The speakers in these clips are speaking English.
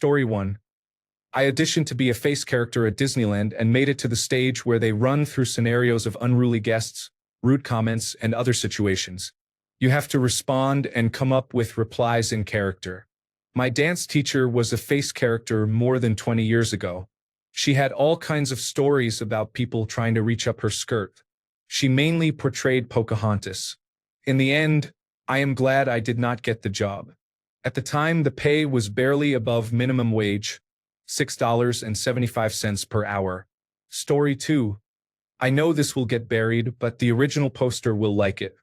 Story 1. I auditioned to be a face character at Disneyland and made it to the stage where they run through scenarios of unruly guests, rude comments, and other situations. You have to respond and come up with replies in character. My dance teacher was a face character more than 20 years ago. She had all kinds of stories about people trying to reach up her skirt. She mainly portrayed Pocahontas. In the end, I am glad I did not get the job. At the time, the pay was barely above minimum wage, $6.75 per hour. Story 2. I know this will get buried, but the original poster will like it.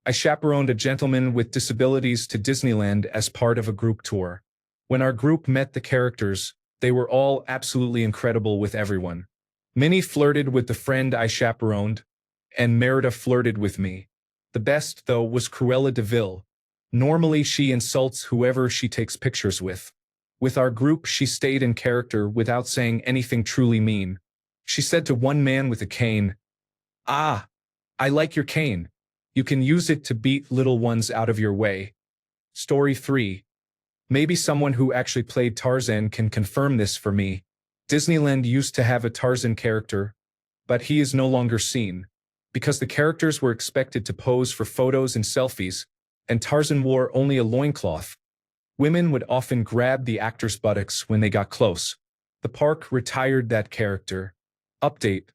I chaperoned a gentleman with disabilities to Disneyland as part of a group tour. When our group met the characters, they were all absolutely incredible with everyone. Minnie flirted with the friend I chaperoned, and Merida flirted with me. The best, though, was Cruella de Vil. Normally, she insults whoever she takes pictures with. With our group, she stayed in character without saying anything truly mean. She said to one man with a cane, "Ah, I like your cane. You can use it to beat little ones out of your way." Story 3. Maybe someone who actually played Tarzan can confirm this for me. Disneyland used to have a Tarzan character, but he is no longer seen. Because the characters were expected to pose for photos and selfies, and Tarzan wore only a loincloth. Women would often grab the actor's buttocks when they got close. The park retired that character. Update.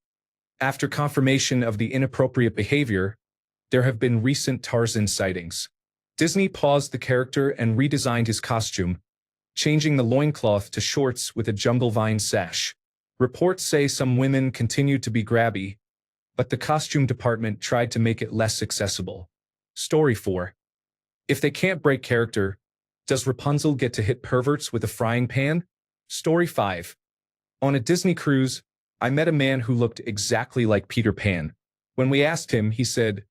After confirmation of the inappropriate behavior, there have been recent Tarzan sightings. Disney paused the character and redesigned his costume, changing the loincloth to shorts with a jungle vine sash. Reports say some women continued to be grabby, but the costume department tried to make it less accessible. Story 4. If they can't break character, does Rapunzel get to hit perverts with a frying pan? Story 5. On a Disney cruise, I met a man who looked exactly like Peter Pan. When we asked him, he said,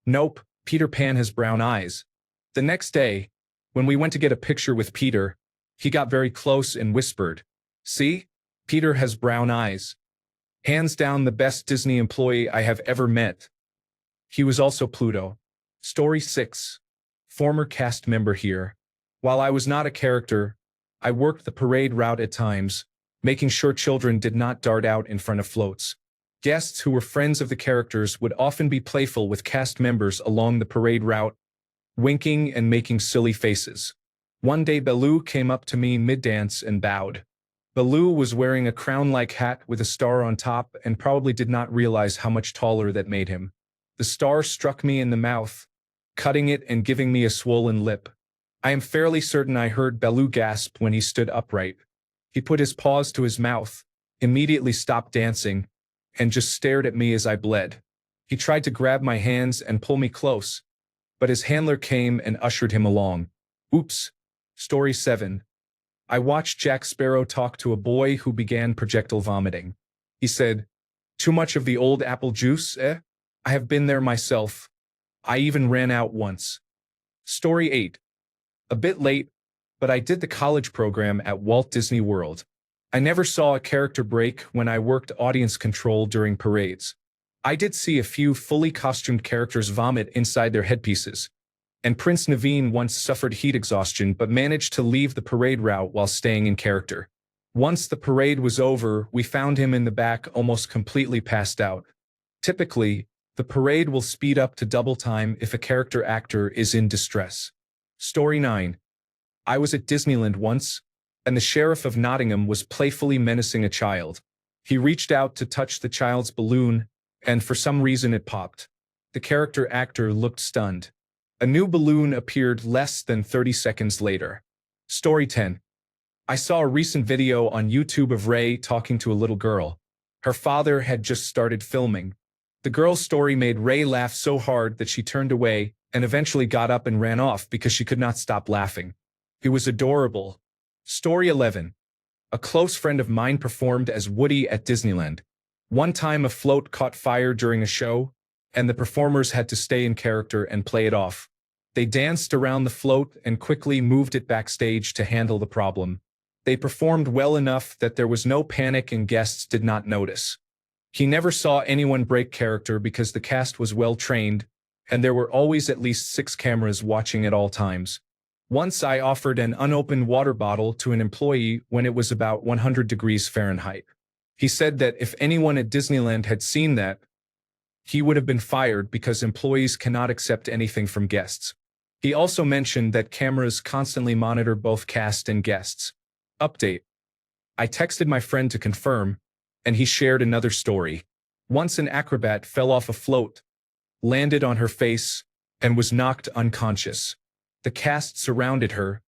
"Nope, Peter Pan has brown eyes." The next day, when we went to get a picture with Peter, he got very close and whispered, "See, Peter has brown eyes." Hands down the best Disney employee I have ever met. He was also Pluto. Story 6. Former cast member here. While I was not a character, I worked the parade route at times, making sure children did not dart out in front of floats. Guests who were friends of the characters would often be playful with cast members along the parade route, winking and making silly faces. One day Baloo came up to me mid-dance and bowed. Baloo was wearing a crown-like hat with a star on top and probably did not realize how much taller that made him. The star struck me in the mouth, cutting it and giving me a swollen lip. I am fairly certain I heard Baloo gasp when he stood upright. He put his paws to his mouth, immediately stopped dancing, and just stared at me as I bled. He tried to grab my hands and pull me close, but his handler came and ushered him along. Oops. Story 7. I watched Jack Sparrow talk to a boy who began projectile vomiting. He said, "Too much of the old apple juice, eh? I have been there myself. I even ran out once." Story 8. A bit late, but I did the college program at Walt Disney World. I never saw a character break when I worked audience control during parades. I did see a few fully costumed characters vomit inside their headpieces, and Prince Naveen once suffered heat exhaustion but managed to leave the parade route while staying in character. Once the parade was over, we found him in the back almost completely passed out. Typically, the parade will speed up to double time if a character actor is in distress. Story 9. I was at Disneyland once, and the sheriff of Nottingham was playfully menacing a child. He reached out to touch the child's balloon, and for some reason it popped. The character actor looked stunned. A new balloon appeared less than 30 seconds later. Story 10. I saw a recent video on YouTube of Ray talking to a little girl. Her father had just started filming. The girl's story made Ray laugh so hard that she turned away and eventually got up and ran off because she could not stop laughing. It was adorable. Story 11. A close friend of mine performed as Woody at Disneyland. One time a float caught fire during a show, and the performers had to stay in character and play it off. They danced around the float and quickly moved it backstage to handle the problem. They performed well enough that there was no panic and guests did not notice. He never saw anyone break character because the cast was well trained, and there were always at least 6 cameras watching at all times. Once I offered an unopened water bottle to an employee when it was about 100 degrees Fahrenheit. He said that if anyone at Disneyland had seen that, he would have been fired because employees cannot accept anything from guests. He also mentioned that cameras constantly monitor both cast and guests. Update. I texted my friend to confirm, and he shared another story. Once an acrobat fell off a float, landed on her face, and was knocked unconscious. The cast surrounded her,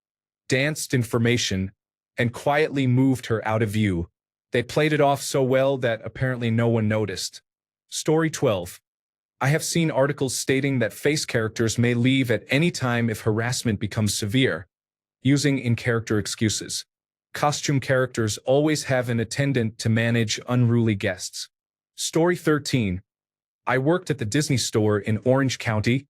danced in formation, and quietly moved her out of view. They played it off so well that apparently no one noticed. Story 12. I have seen articles stating that face characters may leave at any time if harassment becomes severe, using in-character excuses. Costume characters always have an attendant to manage unruly guests. Story 13. I worked at the Disney store in Orange County,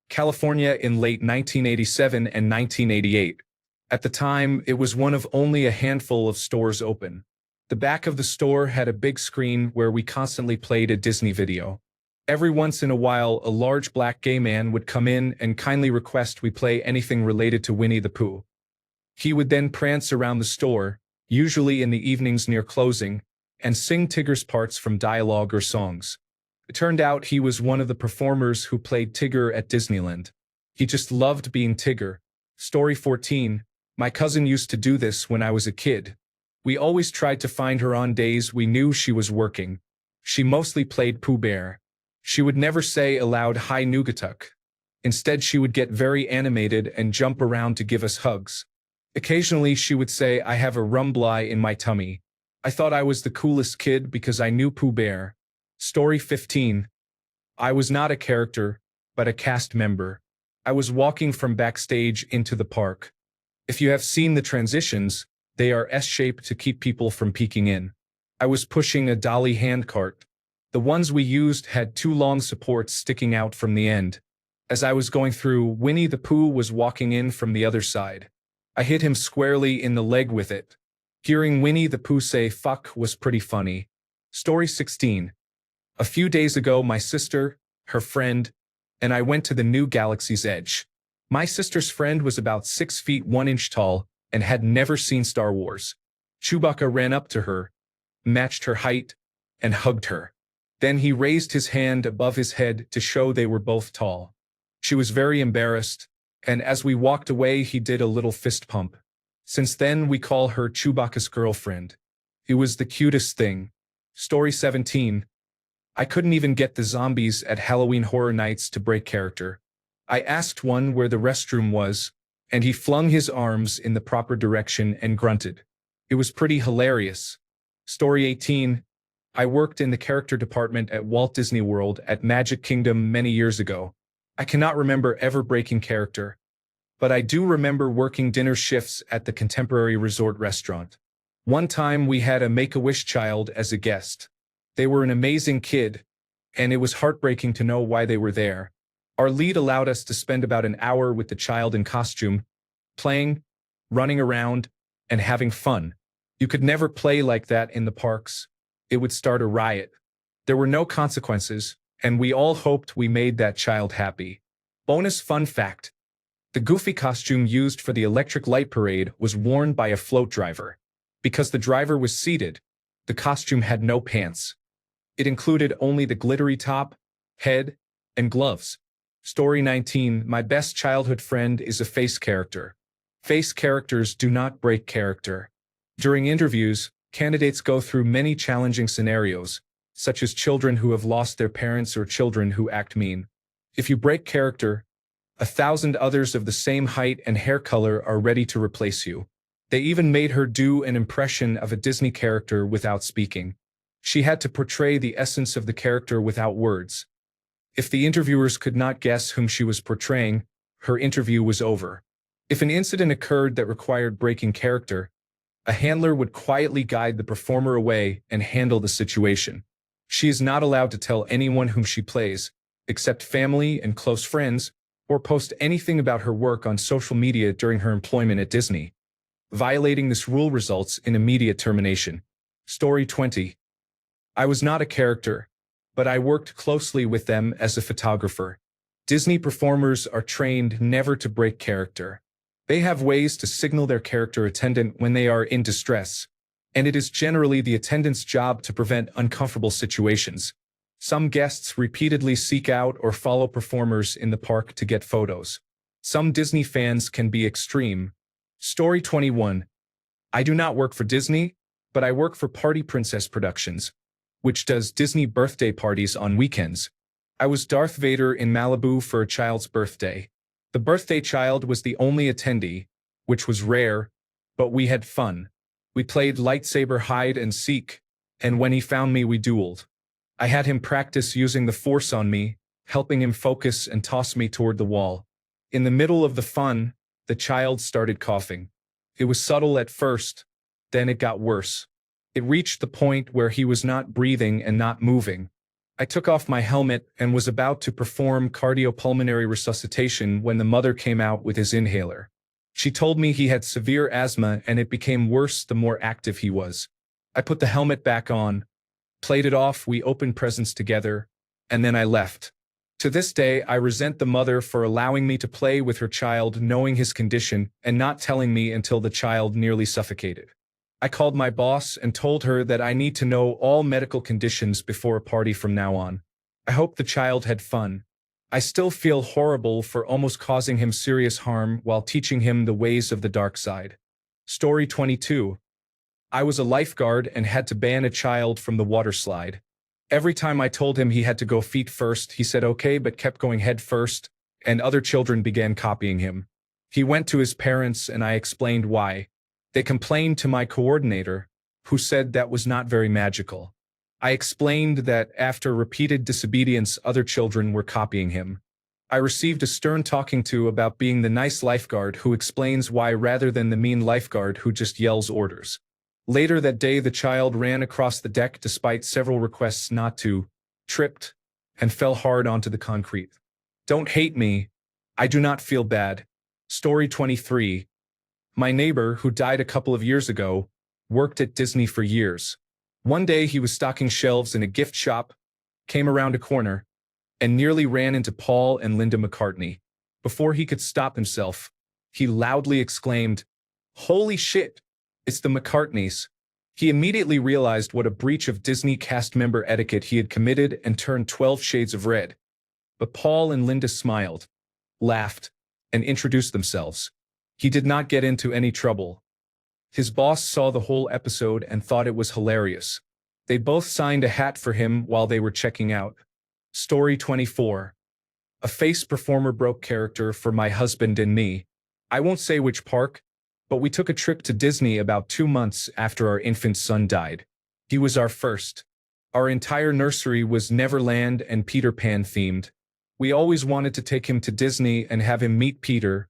California in late 1987 and 1988. At the time, it was one of only a handful of stores open. The back of the store had a big screen where we constantly played a Disney video. Every once in a while, a large black gay man would come in and kindly request we play anything related to Winnie the Pooh. He would then prance around the store, usually in the evenings near closing, and sing Tigger's parts from dialogue or songs. It turned out he was one of the performers who played Tigger at Disneyland. He just loved being Tigger. Story 14. My cousin used to do this when I was a kid. We always tried to find her on days we knew she was working. She mostly played Pooh Bear. She would never say aloud "Hi Nugatuk." Instead, she would get very animated and jump around to give us hugs. Occasionally, she would say, "I have a rumblei in my tummy." I thought I was the coolest kid because I knew Pooh Bear. Story 15. I was not a character, but a cast member. I was walking from backstage into the park. If you have seen the transitions, they are S-shaped to keep people from peeking in. I was pushing a dolly handcart. The ones we used had two long supports sticking out from the end. As I was going through, Winnie the Pooh was walking in from the other side. I hit him squarely in the leg with it. Hearing Winnie the Pooh say "fuck" was pretty funny. Story 16. A few days ago, my sister, her friend, and I went to the new Galaxy's Edge. My sister's friend was about 6 feet 1 inch tall and had never seen Star Wars. Chewbacca ran up to her, matched her height, and hugged her. Then he raised his hand above his head to show they were both tall. She was very embarrassed, and as we walked away, he did a little fist pump. Since then, we call her Chewbacca's girlfriend. It was the cutest thing. Story 17. I couldn't even get the zombies at Halloween Horror Nights to break character. I asked one where the restroom was, and he flung his arms in the proper direction and grunted. It was pretty hilarious. Story 18. I worked in the character department at Walt Disney World at Magic Kingdom many years ago. I cannot remember ever breaking character, but I do remember working dinner shifts at the Contemporary Resort restaurant. One time we had a Make-A-Wish child as a guest. They were an amazing kid, and it was heartbreaking to know why they were there. Our lead allowed us to spend about an hour with the child in costume, playing, running around, and having fun. You could never play like that in the parks. It would start a riot. There were no consequences, and we all hoped we made that child happy. Bonus fun fact. The Goofy costume used for the Electric Light Parade was worn by a float driver. Because the driver was seated, the costume had no pants. It included only the glittery top, head, and gloves. Story 19. My best childhood friend is a face character. Face characters do not break character. During interviews, candidates go through many challenging scenarios, such as children who have lost their parents or children who act mean. If you break character, 1,000 others of the same height and hair color are ready to replace you. They even made her do an impression of a Disney character without speaking. She had to portray the essence of the character without words. If the interviewers could not guess whom she was portraying, her interview was over. If an incident occurred that required breaking character, a handler would quietly guide the performer away and handle the situation. She is not allowed to tell anyone whom she plays, except family and close friends, or post anything about her work on social media during her employment at Disney. Violating this rule results in immediate termination. Story 20. I was not a character, but I worked closely with them as a photographer. Disney performers are trained never to break character. They have ways to signal their character attendant when they are in distress, and it is generally the attendant's job to prevent uncomfortable situations. Some guests repeatedly seek out or follow performers in the park to get photos. Some Disney fans can be extreme. Story 21. I do not work for Disney, but I work for Party Princess Productions, which does Disney birthday parties on weekends. I was Darth Vader in Malibu for a child's birthday. The birthday child was the only attendee, which was rare, but we had fun. We played lightsaber hide and seek, and when he found me, we dueled. I had him practice using the Force on me, helping him focus and toss me toward the wall. In the middle of the fun, the child started coughing. It was subtle at first, then it got worse. It reached the point where he was not breathing and not moving. I took off my helmet and was about to perform cardiopulmonary resuscitation when the mother came out with his inhaler. She told me he had severe asthma and it became worse the more active he was. I put the helmet back on, played it off, we opened presents together, and then I left. To this day, I resent the mother for allowing me to play with her child knowing his condition and not telling me until the child nearly suffocated. I called my boss and told her that I need to know all medical conditions before a party from now on. I hope the child had fun. I still feel horrible for almost causing him serious harm while teaching him the ways of the dark side. Story 22. I was a lifeguard and had to ban a child from the water slide. Every time I told him he had to go feet first, he said okay but kept going head first, and other children began copying him. He went to his parents and I explained why. They complained to my coordinator, who said that was not very magical. I explained that after repeated disobedience, other children were copying him. I received a stern talking to about being the nice lifeguard who explains why rather than the mean lifeguard who just yells orders. Later that day, the child ran across the deck despite several requests not to, tripped, and fell hard onto the concrete. Don't hate me. I do not feel bad. Story 23. My neighbor, who died a couple of years ago, worked at Disney for years. One day he was stocking shelves in a gift shop, came around a corner, and nearly ran into Paul and Linda McCartney. Before he could stop himself, he loudly exclaimed, "Holy shit, it's the McCartneys." He immediately realized what a breach of Disney cast member etiquette he had committed and turned 12 shades of red. But Paul and Linda smiled, laughed, and introduced themselves. He did not get into any trouble. His boss saw the whole episode and thought it was hilarious. They both signed a hat for him while they were checking out. Story 24. A face performer broke character for my husband and me. I won't say which park, but we took a trip to Disney about 2 months after our infant son died. He was our first. Our entire nursery was Neverland and Peter Pan themed. We always wanted to take him to Disney and have him meet Peter,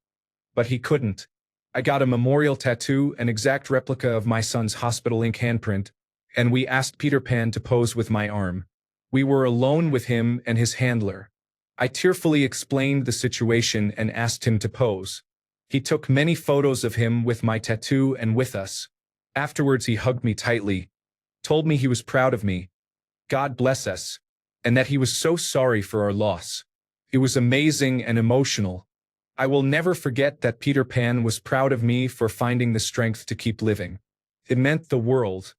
but he couldn't. I got a memorial tattoo, an exact replica of my son's hospital ink handprint, and we asked Peter Pan to pose with my arm. We were alone with him and his handler. I tearfully explained the situation and asked him to pose. He took many photos of him with my tattoo and with us. Afterwards, he hugged me tightly, told me he was proud of me, God bless us, and that he was so sorry for our loss. It was amazing and emotional. I will never forget that Peter Pan was proud of me for finding the strength to keep living. It meant the world.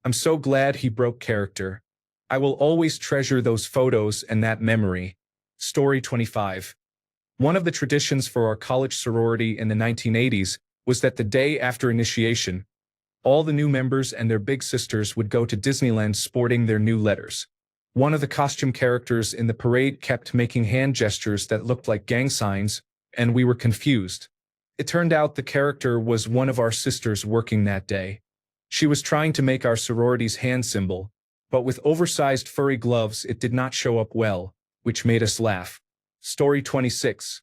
I'm so glad he broke character. I will always treasure those photos and that memory. Story 25. One of the traditions for our college sorority in the 1980s was that the day after initiation, all the new members and their big sisters would go to Disneyland sporting their new letters. One of the costume characters in the parade kept making hand gestures that looked like gang signs, and we were confused. It turned out the character was one of our sisters working that day. She was trying to make our sorority's hand symbol, but with oversized furry gloves it did not show up well, which made us laugh. Story 26.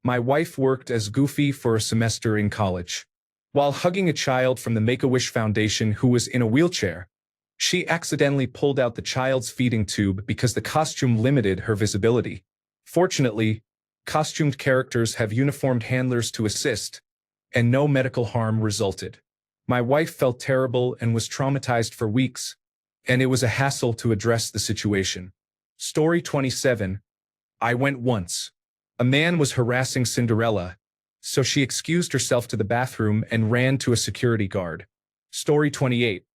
My wife worked as Goofy for a semester in college. While hugging a child from the Make-A-Wish Foundation who was in a wheelchair, she accidentally pulled out the child's feeding tube because the costume limited her visibility. Fortunately, costumed characters have uniformed handlers to assist, and no medical harm resulted. My wife felt terrible and was traumatized for weeks, and it was a hassle to address the situation. Story 27. I went once. A man was harassing Cinderella, so she excused herself to the bathroom and ran to a security guard. Story 28.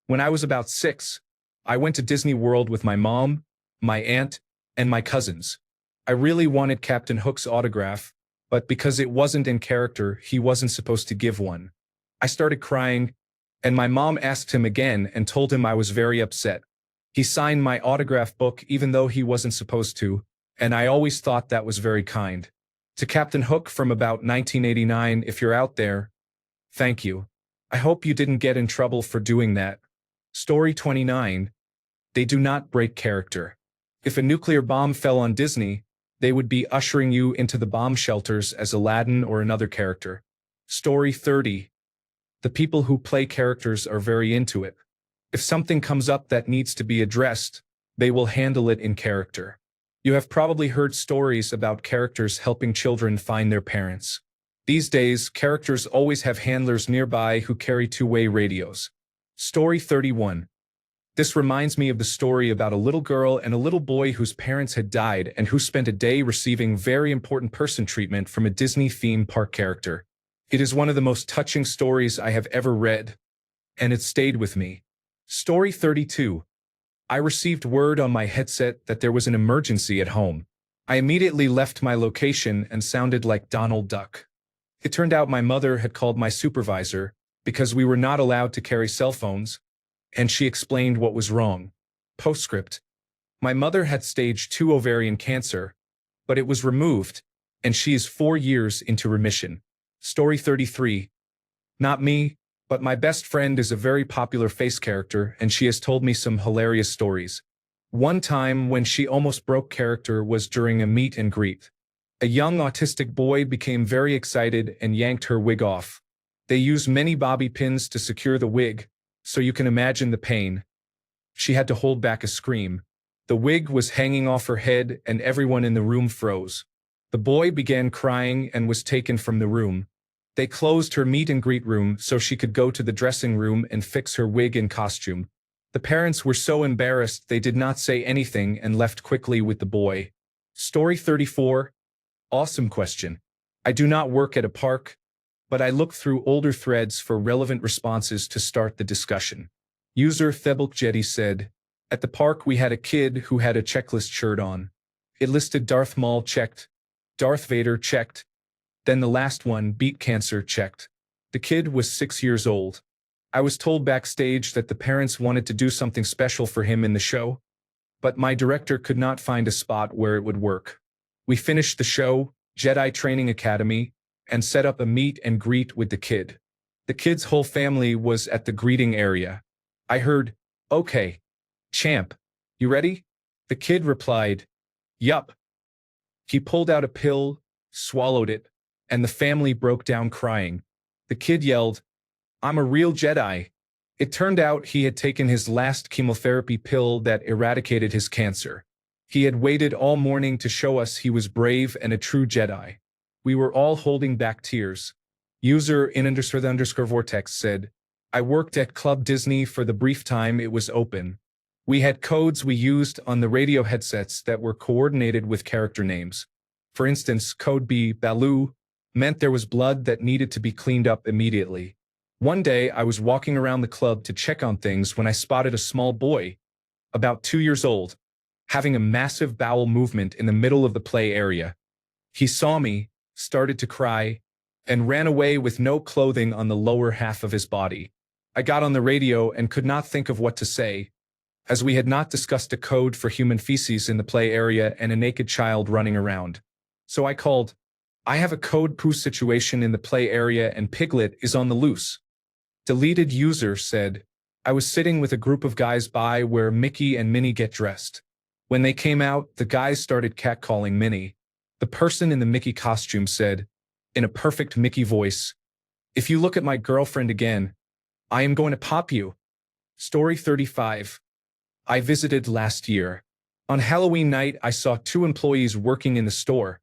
When I was about 6, I went to Disney World with my mom, my aunt, and my cousins. I really wanted Captain Hook's autograph, but because it wasn't in character, he wasn't supposed to give one. I started crying, and my mom asked him again and told him I was very upset. He signed my autograph book even though he wasn't supposed to, and I always thought that was very kind. To Captain Hook from about 1989, if you're out there, thank you. I hope you didn't get in trouble for doing that. Story 29. They do not break character. If a nuclear bomb fell on Disney, they would be ushering you into the bomb shelters as Aladdin or another character. Story 30. The people who play characters are very into it. If something comes up that needs to be addressed, they will handle it in character. You have probably heard stories about characters helping children find their parents. These days, characters always have handlers nearby who carry two-way radios. Story 31. This reminds me of the story about a little girl and a little boy whose parents had died and who spent a day receiving very important person treatment from a Disney theme park character. It is one of the most touching stories I have ever read, and it stayed with me. Story 32. I received word on my headset that there was an emergency at home. I immediately left my location and sounded like Donald Duck. It turned out my mother had called my supervisor because we were not allowed to carry cell phones, and she explained what was wrong. Postscript. My mother had stage 2 ovarian cancer, but it was removed, and she is 4 years into remission. Story 33. Not me, but my best friend is a very popular face character, and she has told me some hilarious stories. One time when she almost broke character was during a meet and greet. A young autistic boy became very excited and yanked her wig off. They used many bobby pins to secure the wig, so you can imagine the pain. She had to hold back a scream. The wig was hanging off her head and everyone in the room froze. The boy began crying and was taken from the room. They closed her meet and greet room so she could go to the dressing room and fix her wig and costume. The parents were so embarrassed they did not say anything and left quickly with the boy. Story 34. Awesome question. I do not work at a park, but I look through older threads for relevant responses to start the discussion. User Thebelkjeti said, at the park we had a kid who had a checklist shirt on. It listed Darth Maul checked, Darth Vader checked, then the last one, beat cancer, checked. The kid was 6 years old. I was told backstage that the parents wanted to do something special for him in the show, but my director could not find a spot where it would work. We finished the show, Jedi Training Academy, and set up a meet and greet with the kid. The kid's whole family was at the greeting area. I heard, okay, champ, you ready? The kid replied, yup. He pulled out a pill, swallowed it, and the family broke down crying. The kid yelled, I'm a real Jedi. It turned out he had taken his last chemotherapy pill that eradicated his cancer. He had waited all morning to show us he was brave and a true Jedi. We were all holding back tears. User in_vortex said, I worked at Club Disney for the brief time it was open. We had codes we used on the radio headsets that were coordinated with character names. For instance, code B, Baloo, meant there was blood that needed to be cleaned up immediately. One day, I was walking around the club to check on things when I spotted a small boy, about 2 years old, having a massive bowel movement in the middle of the play area. He saw me, started to cry, and ran away with no clothing on the lower half of his body. I got on the radio and could not think of what to say, as we had not discussed a code for human feces in the play area and a naked child running around. So I called, I have a code poo situation in the play area and Piglet is on the loose. Deleted user said, I was sitting with a group of guys by where Mickey and Minnie get dressed. When they came out, the guys started catcalling Minnie. The person in the Mickey costume said, in a perfect Mickey voice, if you look at my girlfriend again, I am going to pop you. Story 35. I visited last year. On Halloween night, I saw 2 employees working in the store.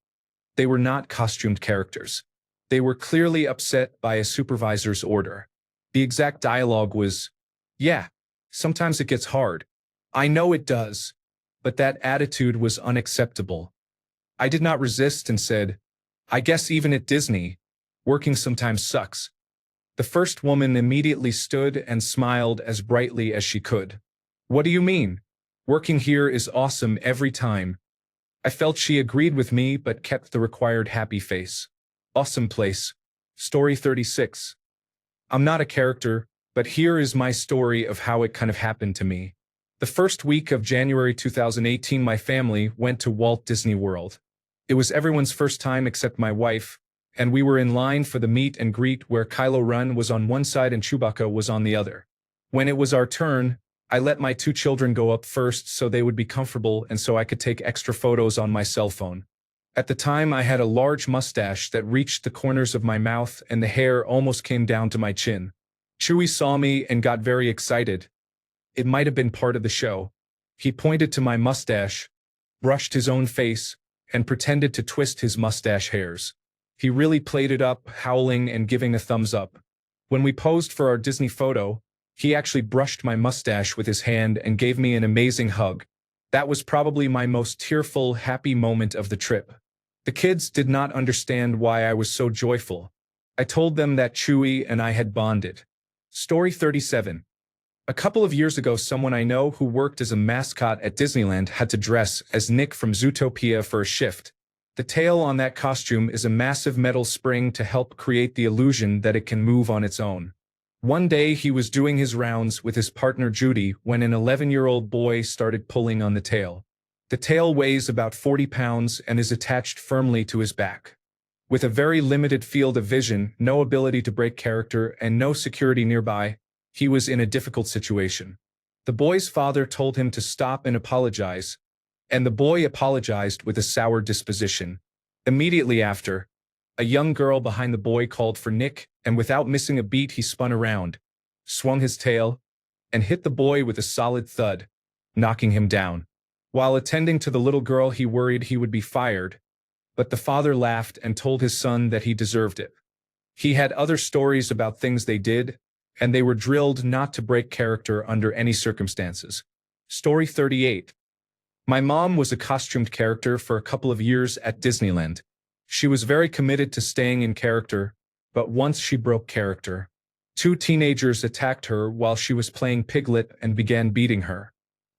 They were not costumed characters. They were clearly upset by a supervisor's order. The exact dialogue was, yeah, sometimes it gets hard. I know it does. But that attitude was unacceptable. I did not resist and said, I guess even at Disney, Working sometimes sucks. The first woman immediately stood and smiled as brightly as she could. What do you mean? Working here is awesome every time. I felt she agreed with me but kept the required happy face. Awesome place. Story 36. I'm not a character, but here is my story of how it kind of happened to me. The first week of January 2018, my family went to Walt Disney World. It was everyone's first time except my wife, and we were in line for the meet and greet where Kylo Ren was on one side and Chewbacca was on the other. When it was our turn, I let my two children go up first so they would be comfortable and so I could take extra photos on my cell phone. At the time, I had a large mustache that reached the corners of my mouth and the hair almost came down to my chin. Chewie saw me and got very excited. It might have been part of the show. He pointed to my mustache, brushed his own face, and pretended to twist his mustache hairs. He really played it up, howling and giving a thumbs up. When we posed for our Disney photo, he actually brushed my mustache with his hand and gave me an amazing hug. That was probably my most tearful, happy moment of the trip. The kids did not understand why I was so joyful. I told them that Chewie and I had bonded. Story 37. A couple of years ago, someone I know who worked as a mascot at Disneyland had to dress as Nick from Zootopia for a shift. The tail on that costume is a massive metal spring to help create the illusion that it can move on its own. One day he was doing his rounds with his partner Judy when an 11-year-old boy started pulling on the tail. The tail weighs about 40 pounds and is attached firmly to his back. With a very limited field of vision, no ability to break character, and no security nearby, he was in a difficult situation. The boy's father told him to stop and apologize, and the boy apologized with a sour disposition. Immediately after, a young girl behind the boy called for Nick, and without missing a beat he spun around, swung his tail, and hit the boy with a solid thud, knocking him down. While attending to the little girl, he worried he would be fired, but the father laughed and told his son that he deserved it. He had other stories about things they did, and they were drilled not to break character under any circumstances. Story 38. My mom was a costumed character for a couple of years at Disneyland. She was very committed to staying in character, but once she broke character. Two teenagers attacked her while she was playing Piglet and began beating her.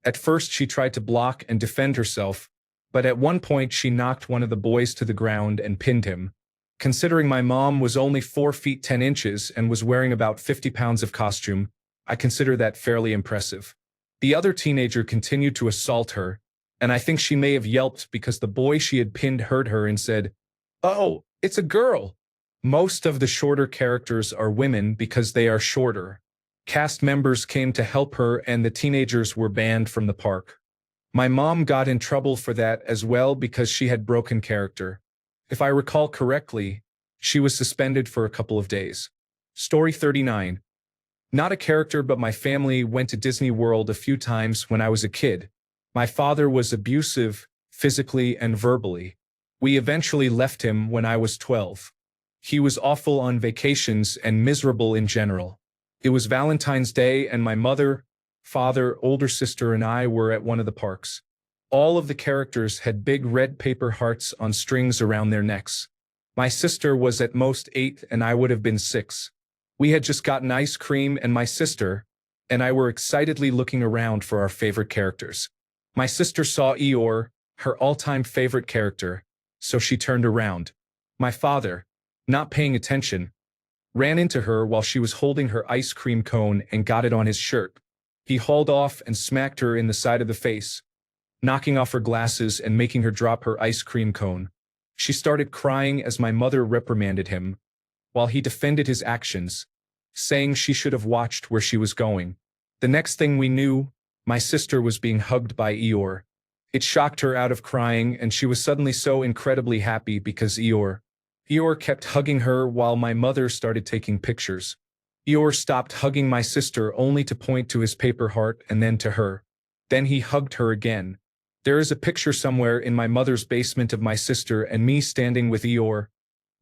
At first she tried to block and defend herself, but at one point she knocked one of the boys to the ground and pinned him. Considering my mom was only 4 feet 10 inches and was wearing about 50 pounds of costume, I consider that fairly impressive. The other teenager continued to assault her, and I think she may have yelped because the boy she had pinned heard her and said, "Oh, it's a girl." Most of the shorter characters are women because they are shorter. Cast members came to help her and the teenagers were banned from the park. My mom got in trouble for that as well because she had broken character. If I recall correctly, she was suspended for a couple of days. Story 39. Not a character, but my family went to Disney World a few times when I was a kid. My father was abusive, physically and verbally. We eventually left him when I was 12. He was awful on vacations and miserable in general. It was Valentine's Day and my mother, father, older sister and I were at one of the parks. All of the characters had big red paper hearts on strings around their necks. My sister was at most 8 and I would have been 6. We had just gotten ice cream and my sister and I were excitedly looking around for our favorite characters. My sister saw Eeyore, her all-time favorite character, so she turned around. My father, not paying attention, ran into her while she was holding her ice cream cone and got it on his shirt. He hauled off and smacked her in the side of the face, knocking off her glasses and making her drop her ice cream cone. She started crying as my mother reprimanded him, while he defended his actions, saying she should have watched where she was going. The next thing we knew, my sister was being hugged by Eeyore. It shocked her out of crying and she was suddenly so incredibly happy because Eeyore kept hugging her while my mother started taking pictures. Eeyore stopped hugging my sister only to point to his paper heart and then to her. Then he hugged her again. There is a picture somewhere in my mother's basement of my sister and me standing with Eeyore,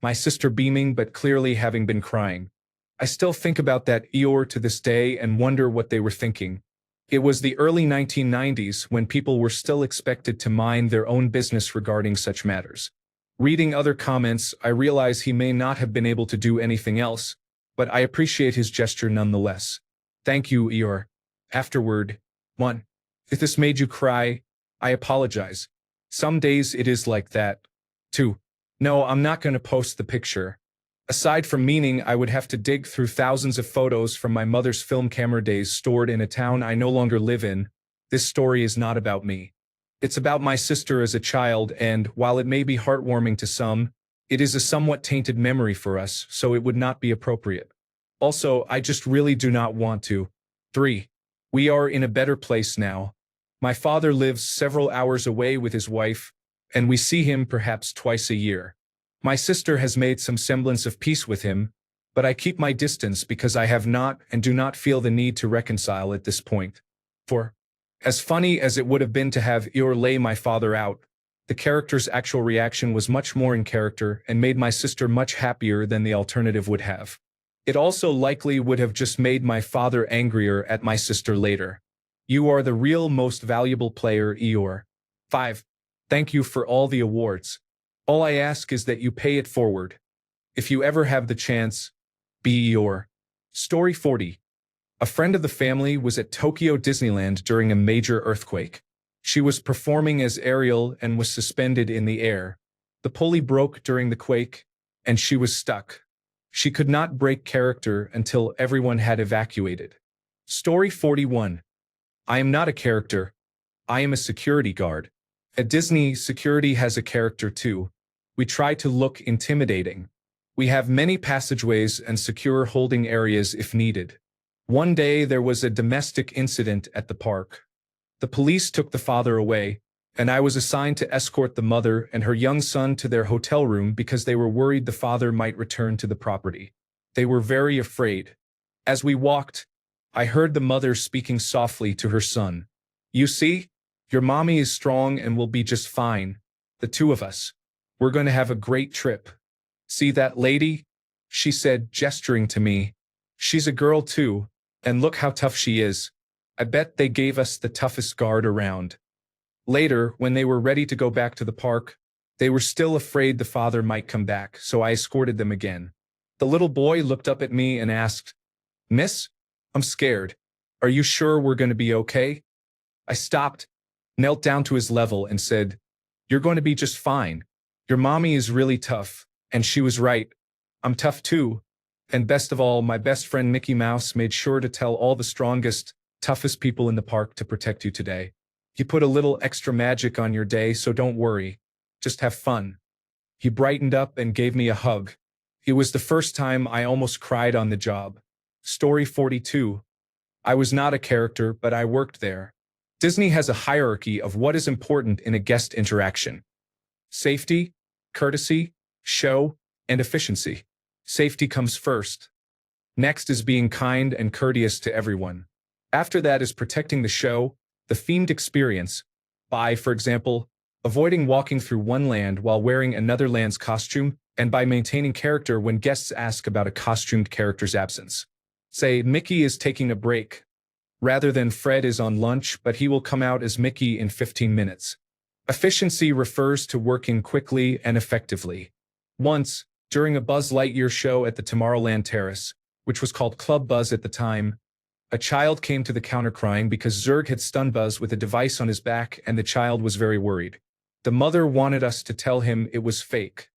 my sister beaming but clearly having been crying. I still think about that Eeyore to this day and wonder what they were thinking. It was the early 1990s when people were still expected to mind their own business regarding such matters. Reading other comments, I realize he may not have been able to do anything else, but I appreciate his gesture nonetheless. Thank you, Eeyore. Afterward, 1. If this made you cry, I apologize. Some days it is like that. 2. No, I'm not going to post the picture. Aside from meaning I would have to dig through thousands of photos from my mother's film camera days stored in a town I no longer live in, this story is not about me. It's about my sister as a child, and, while it may be heartwarming to some, it is a somewhat tainted memory for us, so it would not be appropriate. Also, I just really do not want to. 3. We are in a better place now. My father lives several hours away with his wife, and we see him perhaps twice a year. My sister has made some semblance of peace with him, but I keep my distance because I have not and do not feel the need to reconcile at this point. 4. As funny as it would have been to have Eeyore lay my father out, the character's actual reaction was much more in character and made my sister much happier than the alternative would have. It also likely would have just made my father angrier at my sister later. You are the real most valuable player, Eeyore. 5. Thank you for all the awards. All I ask is that you pay it forward. If you ever have the chance, be Eeyore. Story 40. A friend of the family was at Tokyo Disneyland during a major earthquake. She was performing as Ariel and was suspended in the air. The pulley broke during the quake, and she was stuck. She could not break character until everyone had evacuated. Story 41. I am not a character. I am a security guard. At Disney, security has a character too. We try to look intimidating. We have many passageways and secure holding areas if needed. One day there was a domestic incident at the park. The police took the father away, and I was assigned to escort the mother and her young son to their hotel room because they were worried the father might return to the property. They were very afraid. As we walked, I heard the mother speaking softly to her son. You see, your mommy is strong and will be just fine. The two of us. We're going to have a great trip. See that lady? She said, gesturing to me. She's a girl too, and look how tough she is. I bet they gave us the toughest guard around. Later, when they were ready to go back to the park, they were still afraid the father might come back, so I escorted them again. The little boy looked up at me and asked, Miss, I'm scared. Are you sure we're going to be okay? I stopped, knelt down to his level and said, You're going to be just fine. Your mommy is really tough, and she was right. I'm tough too. And best of all, my best friend Mickey Mouse made sure to tell all the strongest, toughest people in the park to protect you today. He put a little extra magic on your day, so don't worry. Just have fun. He brightened up and gave me a hug. It was the first time I almost cried on the job. Story 42. I was not a character, but I worked there. Disney has a hierarchy of what is important in a guest interaction. Safety, courtesy, show, and efficiency. Safety comes first. Next is being kind and courteous to everyone. After that is protecting the show, the themed experience, by, for example, avoiding walking through one land while wearing another land's costume, and by maintaining character when guests ask about a costumed character's absence. Say, Mickey is taking a break, rather than Fred is on lunch, but he will come out as Mickey in 15 minutes. Efficiency refers to working quickly and effectively. Once, during a Buzz Lightyear show at the Tomorrowland Terrace, which was called Club Buzz at the time, a child came to the counter crying because Zurg had stunned Buzz with a device on his back and the child was very worried. The mother wanted us to tell him it was fake.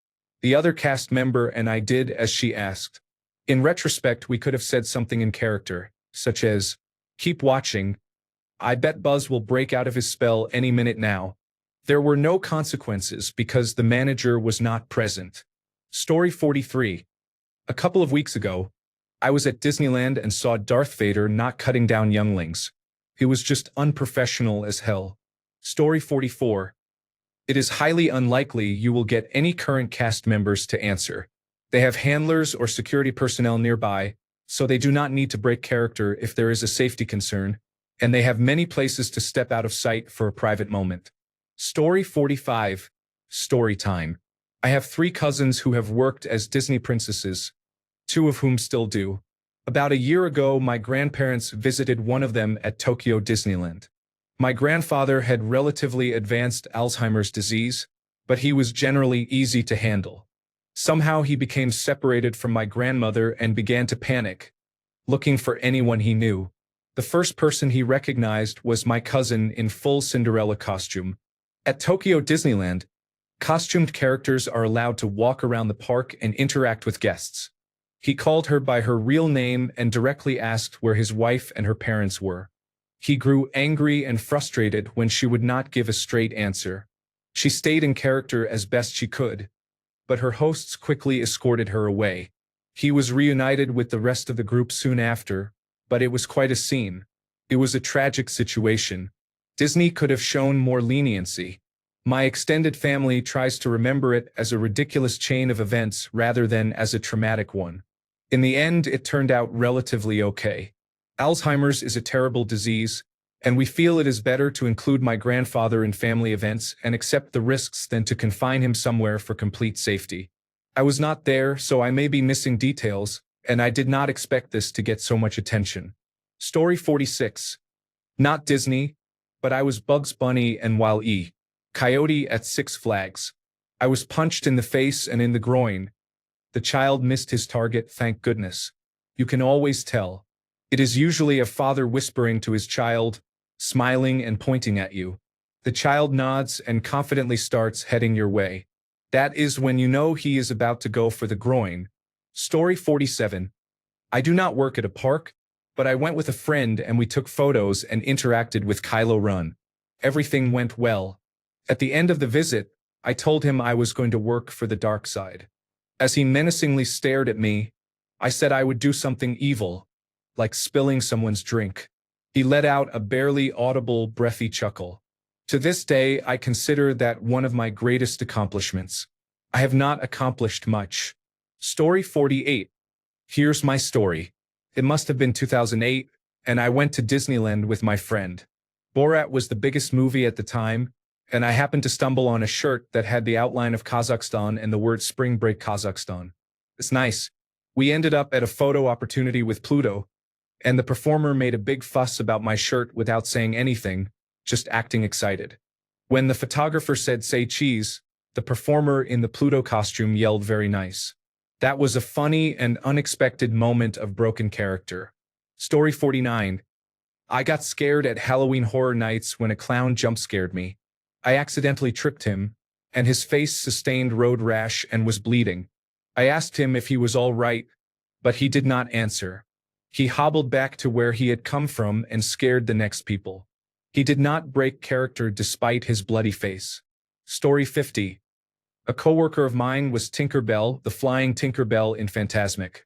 The other cast member and I did as she asked. In retrospect, we could have said something in character, such as, Keep watching. I bet Buzz will break out of his spell any minute now. There were no consequences because the manager was not present. Story 43. A couple of weeks ago, I was at Disneyland and saw Darth Vader not cutting down younglings. He was just unprofessional as hell. Story 44. It is highly unlikely you will get any current cast members to answer. They have handlers or security personnel nearby, so they do not need to break character if there is a safety concern, and they have many places to step out of sight for a private moment. Story 45. Story time. I have 3 cousins who have worked as Disney princesses, 2 of whom still do. About a year ago, my grandparents visited one of them at Tokyo Disneyland. My grandfather had relatively advanced Alzheimer's disease, but he was generally easy to handle. Somehow he became separated from my grandmother and began to panic, looking for anyone he knew. The first person he recognized was my cousin in full Cinderella costume. At Tokyo Disneyland, costumed characters are allowed to walk around the park and interact with guests. He called her by her real name and directly asked where his wife and her parents were. He grew angry and frustrated when she would not give a straight answer. She stayed in character as best she could, but her hosts quickly escorted her away. He was reunited with the rest of the group soon after, but it was quite a scene. It was a tragic situation. Disney could have shown more leniency. My extended family tries to remember it as a ridiculous chain of events rather than as a traumatic one. In the end, it turned out relatively okay. Alzheimer's is a terrible disease, and we feel it is better to include my grandfather in family events and accept the risks than to confine him somewhere for complete safety. I was not there, so I may be missing details, and I did not expect this to get so much attention. Story 46. Not Disney, but I was Bugs Bunny and Wile E. Coyote at Six Flags. I was punched in the face and in the groin. The child missed his target, thank goodness. You can always tell. It is usually a father whispering to his child, smiling and pointing at you. The child nods and confidently starts heading your way. That is when you know he is about to go for the groin. Story 47. I do not work at a park, but I went with a friend and we took photos and interacted with Kylo Ren. Everything went well. At the end of the visit, I told him I was going to work for the dark side. As he menacingly stared at me, I said I would do something evil, like spilling someone's drink. He let out a barely audible, breathy chuckle. To this day, I consider that one of my greatest accomplishments. I have not accomplished much. Story 48. Here's my story. It must have been 2008, and I went to Disneyland with my friend. Borat was the biggest movie at the time, and I happened to stumble on a shirt that had the outline of Kazakhstan and the word Spring Break Kazakhstan. It's nice. We ended up at a photo opportunity with Pluto, and the performer made a big fuss about my shirt without saying anything, just acting excited. When the photographer said say cheese, the performer in the Pluto costume yelled very nice. That was a funny and unexpected moment of broken character. Story 49. I got scared at Halloween Horror Nights when a clown jump-scared me. I accidentally tripped him, and his face sustained road rash and was bleeding. I asked him if he was all right, but he did not answer. He hobbled back to where he had come from and scared the next people. He did not break character despite his bloody face. Story 50. A coworker of mine was Tinker Bell, the flying Tinker Bell in Fantasmic.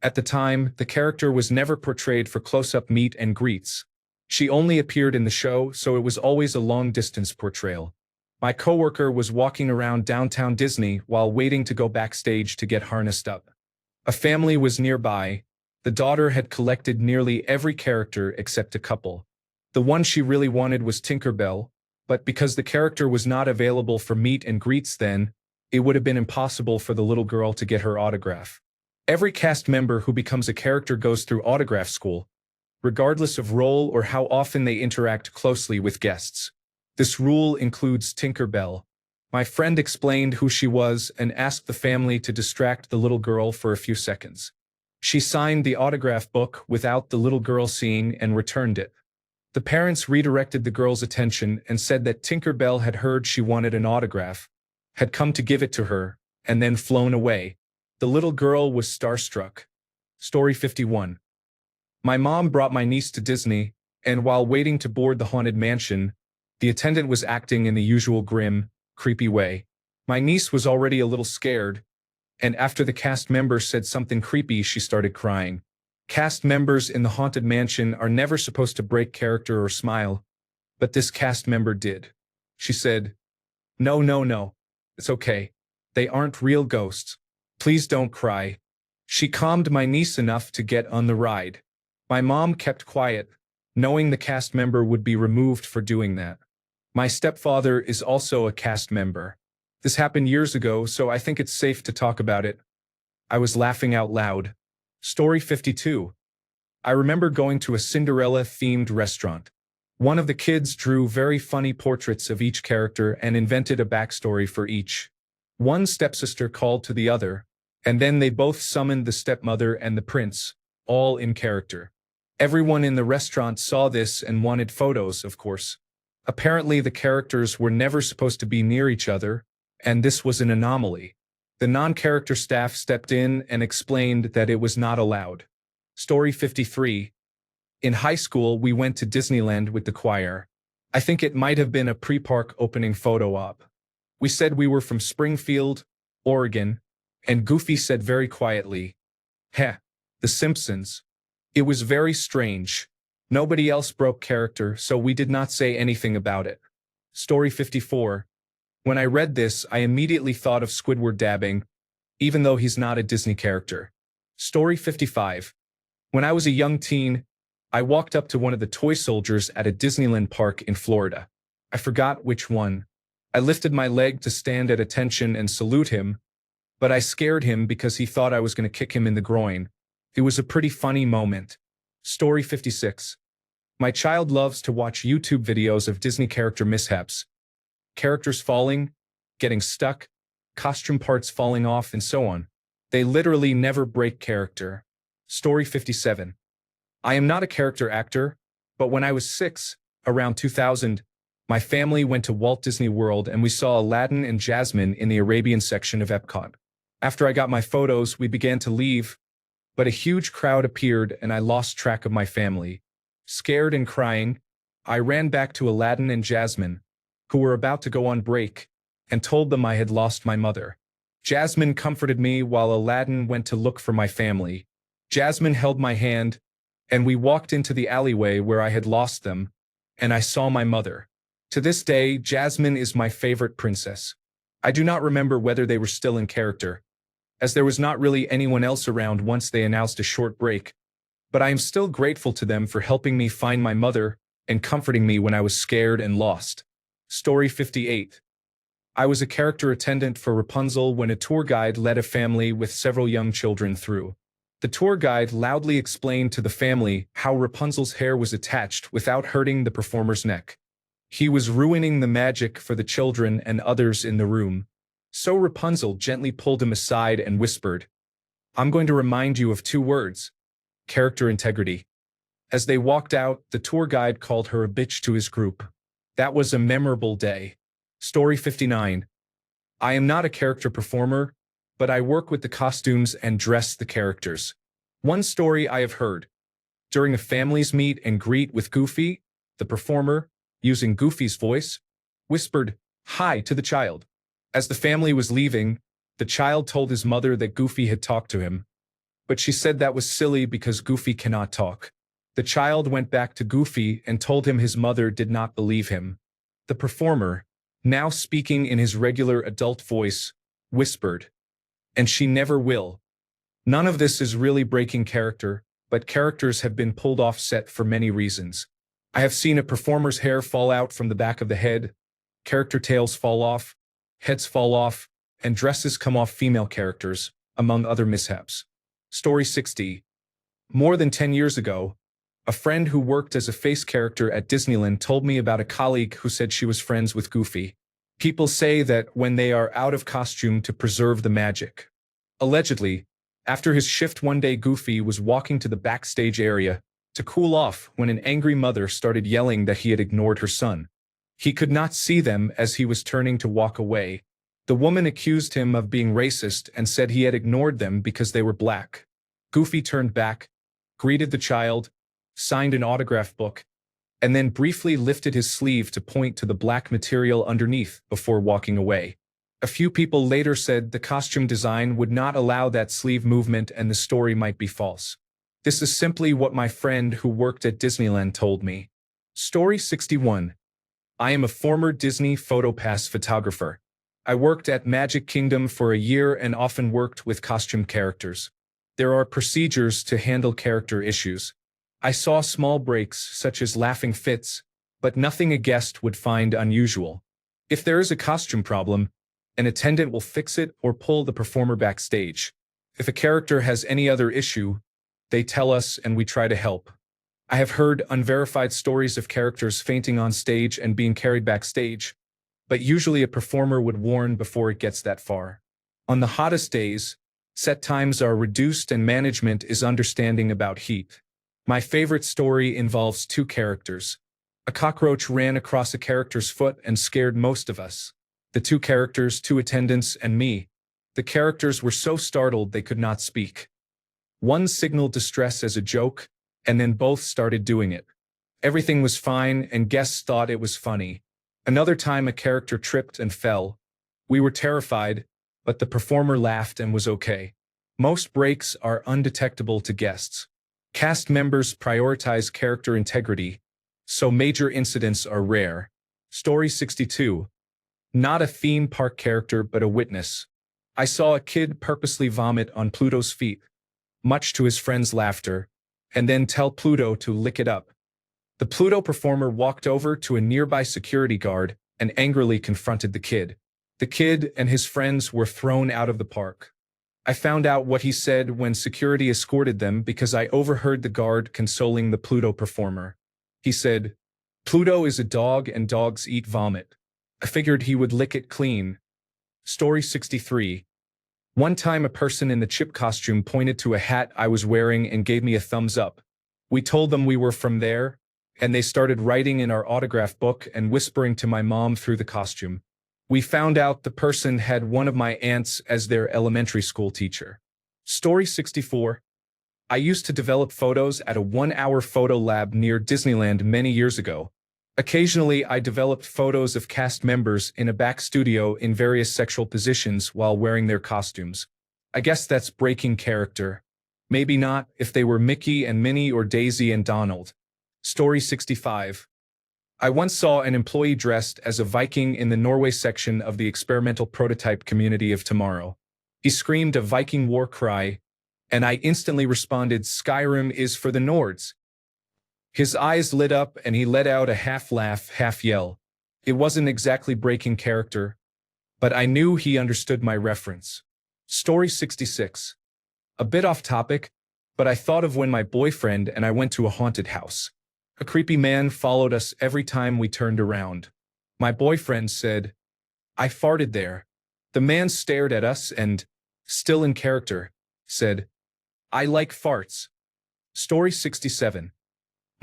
At the time, the character was never portrayed for close-up meet and greets. She only appeared in the show, so it was always a long-distance portrayal. My coworker was walking around downtown Disney while waiting to go backstage to get harnessed up. A family was nearby. The daughter had collected nearly every character except a couple. The one she really wanted was Tinker Bell, but because the character was not available for meet and greets then, it would have been impossible for the little girl to get her autograph. Every cast member who becomes a character goes through autograph school, regardless of role or how often they interact closely with guests. This rule includes Tinker Bell. My friend explained who she was and asked the family to distract the little girl for a few seconds. She signed the autograph book without the little girl seeing and returned it. The parents redirected the girl's attention and said that Tinker Bell had heard she wanted an autograph, had come to give it to her, and then flown away. The little girl was starstruck. Story 51. My mom brought my niece to Disney, and while waiting to board the Haunted Mansion, the attendant was acting in the usual grim, creepy way. My niece was already a little scared, and after the cast member said something creepy, she started crying. Cast members in the Haunted Mansion are never supposed to break character or smile, but this cast member did. She said, "No, no, no. It's okay. They aren't real ghosts. Please don't cry." She calmed my niece enough to get on the ride. My mom kept quiet, knowing the cast member would be removed for doing that. My stepfather is also a cast member. This happened years ago, so I think it's safe to talk about it. I was laughing out loud. Story 52. I remember going to a Cinderella-themed restaurant. One of the kids drew very funny portraits of each character and invented a backstory for each. One stepsister called to the other, and then they both summoned the stepmother and the prince, all in character. Everyone in the restaurant saw this and wanted photos, of course. Apparently, the characters were never supposed to be near each other, and this was an anomaly. The non-character staff stepped in and explained that it was not allowed. Story 53. In high school, we went to Disneyland with the choir. I think it might have been a pre-park opening photo op. We said we were from Springfield, Oregon, and Goofy said very quietly, "Heh, The Simpsons." It was very strange. Nobody else broke character, so we did not say anything about it. Story 54. When I read this, I immediately thought of Squidward dabbing, even though he's not a Disney character. Story 55. When I was a young teen, I walked up to one of the toy soldiers at a Disneyland park in Florida. I forgot which one. I lifted my leg to stand at attention and salute him, but I scared him because he thought I was going to kick him in the groin. It was a pretty funny moment. Story 56. My child loves to watch YouTube videos of Disney character mishaps. Characters falling, getting stuck, costume parts falling off, and so on. They literally never break character. Story 57. I am not a character actor, but when I was 6, around 2000, my family went to Walt Disney World and we saw Aladdin and Jasmine in the Arabian section of Epcot. After I got my photos, we began to leave, but a huge crowd appeared and I lost track of my family. Scared and crying, I ran back to Aladdin and Jasmine, who were about to go on break, and told them I had lost my mother. Jasmine comforted me while Aladdin went to look for my family. Jasmine held my hand, and we walked into the alleyway where I had lost them, and I saw my mother. To this day, Jasmine is my favorite princess. I do not remember whether they were still in character, as there was not really anyone else around once they announced a short break, but I am still grateful to them for helping me find my mother and comforting me when I was scared and lost. Story 58. I was a character attendant for Rapunzel when a tour guide led a family with several young children through. The tour guide loudly explained to the family how Rapunzel's hair was attached without hurting the performer's neck. He was ruining the magic for the children and others in the room. So Rapunzel gently pulled him aside and whispered, "I'm going to remind you of 2 words, character integrity." As they walked out, the tour guide called her a bitch to his group. That was a memorable day. Story 59. I am not a character performer, but I work with the costumes and dress the characters. One story I have heard. During a family's meet and greet with Goofy, the performer, using Goofy's voice, whispered, "Hi" to the child. As the family was leaving, the child told his mother that Goofy had talked to him, but she said that was silly because Goofy cannot talk. The child went back to Goofy and told him his mother did not believe him. The performer, now speaking in his regular adult voice, whispered, "And she never will." None of this is really breaking character, but characters have been pulled off set for many reasons. I have seen a performer's hair fall out from the back of the head, character tails fall off, heads fall off, and dresses come off female characters, among other mishaps. Story 60. More than 10 years ago, a friend who worked as a face character at Disneyland told me about a colleague who said she was friends with Goofy. People say that when they are out of costume to preserve the magic. Allegedly, after his shift one day, Goofy was walking to the backstage area to cool off when an angry mother started yelling that he had ignored her son. He could not see them as he was turning to walk away. The woman accused him of being racist and said he had ignored them because they were black. Goofy turned back, greeted the child, signed an autograph book, and then briefly lifted his sleeve to point to the black material underneath before walking away. A few people later said the costume design would not allow that sleeve movement and the story might be false. This is simply what my friend who worked at Disneyland told me. Story 61. I am a former Disney PhotoPass photographer. I worked at Magic Kingdom for a year and often worked with costume characters. There are procedures to handle character issues. I saw small breaks such as laughing fits, but nothing a guest would find unusual. If there is a costume problem, an attendant will fix it or pull the performer backstage. If a character has any other issue, they tell us and we try to help. I have heard unverified stories of characters fainting on stage and being carried backstage, but usually a performer would warn before it gets that far. On the hottest days, set times are reduced and management is understanding about heat. My favorite story involves two characters. A cockroach ran across a character's foot and scared most of us. The two characters, two attendants, and me. The characters were so startled they could not speak. One signaled distress as a joke, and then both started doing it. Everything was fine, and guests thought it was funny. Another time a character tripped and fell. We were terrified, but the performer laughed and was okay. Most breaks are undetectable to guests. Cast members prioritize character integrity, so major incidents are rare. Story 62. Not a theme park character but a witness. I saw a kid purposely vomit on Pluto's feet, much to his friends' laughter, and then tell Pluto to lick it up. The Pluto performer walked over to a nearby security guard and angrily confronted the kid. The kid and his friends were thrown out of the park. I found out what he said when security escorted them because I overheard the guard consoling the Pluto performer. He said, "Pluto is a dog and dogs eat vomit. I figured he would lick it clean." Story 63. One time a person in the chip costume pointed to a hat I was wearing and gave me a thumbs up. We told them we were from there, and they started writing in our autograph book and whispering to my mom through the costume. We found out the person had one of my aunts as their elementary school teacher. Story 64. I used to develop photos at a 1-hour photo lab near Disneyland many years ago. Occasionally, I developed photos of cast members in a back studio in various sexual positions while wearing their costumes. I guess that's breaking character. Maybe not if they were Mickey and Minnie or Daisy and Donald. Story 65. I once saw an employee dressed as a Viking in the Norway section of the experimental prototype community of Tomorrow. He screamed a Viking war cry, and I instantly responded, "Skyrim is for the Nords." His eyes lit up and he let out a half-laugh, half-yell. It wasn't exactly breaking character, but I knew he understood my reference. Story 66. A bit off topic, but I thought of when my boyfriend and I went to a haunted house. A creepy man followed us every time we turned around. My boyfriend said, "I farted there." The man stared at us and, still in character, said, "I like farts." Story 67.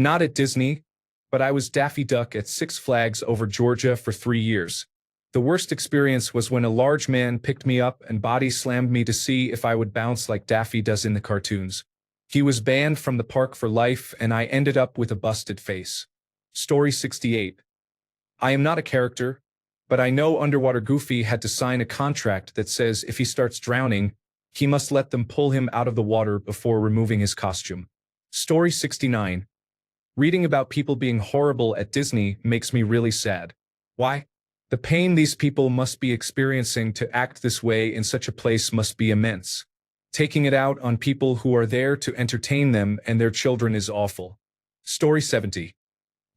Not at Disney, but I was Daffy Duck at Six Flags over Georgia for 3 years. The worst experience was when a large man picked me up and body slammed me to see if I would bounce like Daffy does in the cartoons. He was banned from the park for life and I ended up with a busted face. Story 68. I am not a character, but I know Underwater Goofy had to sign a contract that says if he starts drowning, he must let them pull him out of the water before removing his costume. Story 69. Reading about people being horrible at Disney makes me really sad. Why? The pain these people must be experiencing to act this way in such a place must be immense. Taking it out on people who are there to entertain them and their children is awful. Story 70.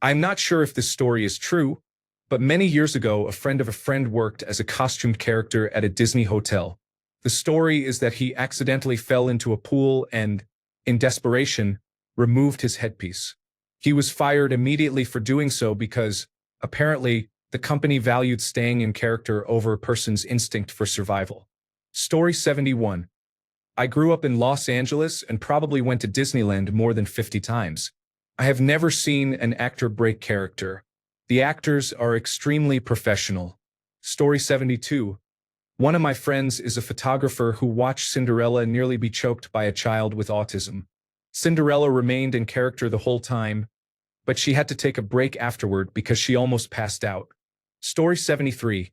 I'm not sure if this story is true, but many years ago a friend of a friend worked as a costumed character at a Disney hotel. The story is that he accidentally fell into a pool and, in desperation, removed his headpiece. He was fired immediately for doing so because, apparently, the company valued staying in character over a person's instinct for survival. Story 71. I grew up in Los Angeles and probably went to Disneyland more than 50 times. I have never seen an actor break character. The actors are extremely professional. Story 72. One of my friends is a photographer who watched Cinderella nearly be choked by a child with autism. Cinderella remained in character the whole time, but she had to take a break afterward because she almost passed out. Story 73.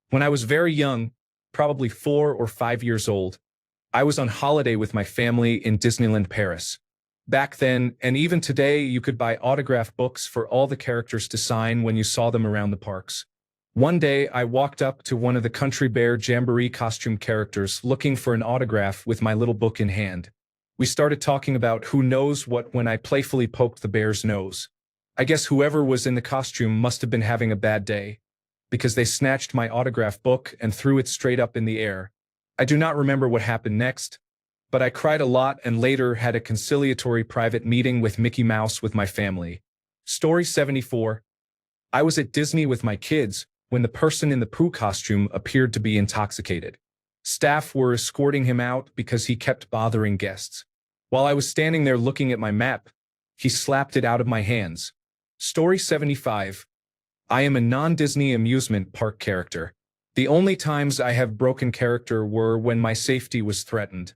When I was very young, probably 4 or 5 years old, I was on holiday with my family in Disneyland Paris. Back then, and even today, you could buy autograph books for all the characters to sign when you saw them around the parks. One day, I walked up to one of the Country Bear Jamboree costume characters looking for an autograph with my little book in hand. We started talking about who knows what when I playfully poked the bear's nose. I guess whoever was in the costume must have been having a bad day, because they snatched my autograph book and threw it straight up in the air. I do not remember what happened next, but I cried a lot and later had a conciliatory private meeting with Mickey Mouse with my family. Story 74. I was at Disney with my kids when the person in the Pooh costume appeared to be intoxicated. Staff were escorting him out because he kept bothering guests. While I was standing there looking at my map, he slapped it out of my hands. Story 75. I am a non-Disney amusement park character. The only times I have broken character were when my safety was threatened.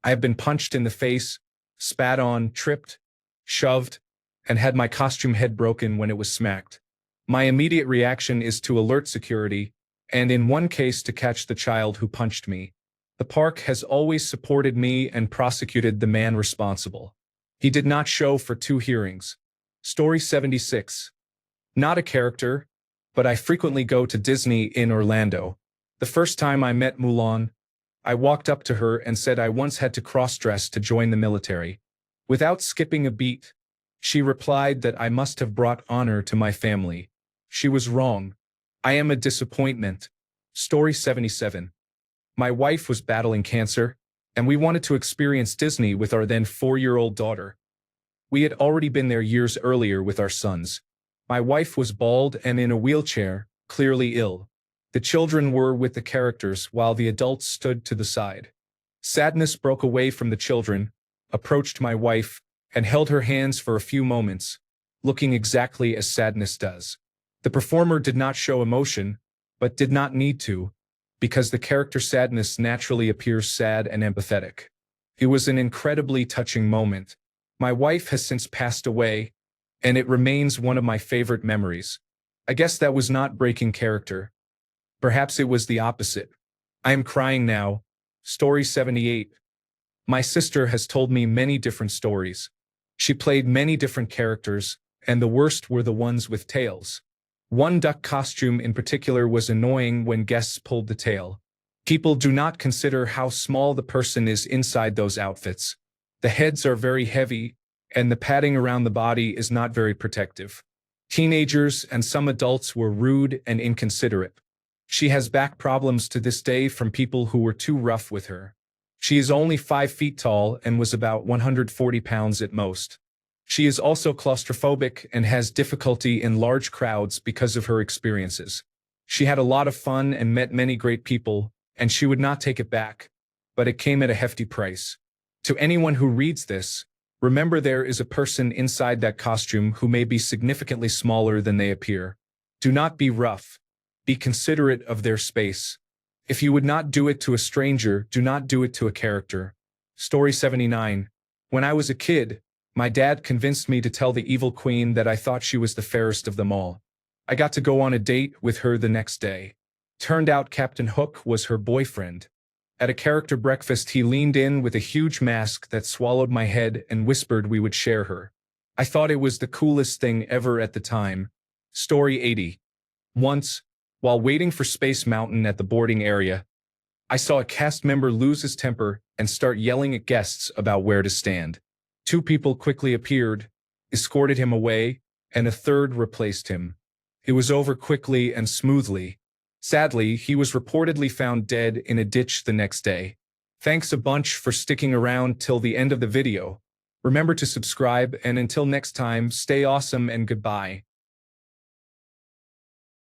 I have been punched in the face, spat on, tripped, shoved, and had my costume head broken when it was smacked. My immediate reaction is to alert security, and in one case to catch the child who punched me. The park has always supported me and prosecuted the man responsible. He did not show for 2 hearings. Story 76. Not a character, but I frequently go to Disney in Orlando. The first time I met Mulan, I walked up to her and said I once had to cross-dress to join the military. Without skipping a beat, she replied that I must have brought honor to my family. She was wrong. I am a disappointment. Story 77. My wife was battling cancer, and we wanted to experience Disney with our then 4-year-old daughter. We had already been there years earlier with our sons. My wife was bald and in a wheelchair, clearly ill. The children were with the characters while the adults stood to the side. Sadness broke away from the children, approached my wife, and held her hands for a few moments, looking exactly as sadness does. The performer did not show emotion, but did not need to, because the character sadness naturally appears sad and empathetic. It was an incredibly touching moment. My wife has since passed away, and it remains one of my favorite memories. I guess that was not breaking character. Perhaps it was the opposite. I am crying now. Story 78. My sister has told me many different stories. She played many different characters, and the worst were the ones with tails. One duck costume in particular was annoying when guests pulled the tail. People do not consider how small the person is inside those outfits. The heads are very heavy, and the padding around the body is not very protective. Teenagers and some adults were rude and inconsiderate. She has back problems to this day from people who were too rough with her. She is only 5 feet tall and was about 140 pounds at most. She is also claustrophobic and has difficulty in large crowds because of her experiences. She had a lot of fun and met many great people, and she would not take it back, but it came at a hefty price. To anyone who reads this, remember there is a person inside that costume who may be significantly smaller than they appear. Do not be rough. Be considerate of their space. If you would not do it to a stranger, do not do it to a character. Story 79. When I was a kid, my dad convinced me to tell the evil queen that I thought she was the fairest of them all. I got to go on a date with her the next day. Turned out Captain Hook was her boyfriend. At a character breakfast, he leaned in with a huge mask that swallowed my head and whispered we would share her. I thought it was the coolest thing ever at the time. Story 80. Once, while waiting for Space Mountain at the boarding area, I saw a cast member lose his temper and start yelling at guests about where to stand. 2 people quickly appeared, escorted him away, and a third replaced him. It was over quickly and smoothly. Sadly, he was reportedly found dead in a ditch the next day. Thanks a bunch for sticking around till the end of the video. Remember to subscribe, and until next time, stay awesome and goodbye.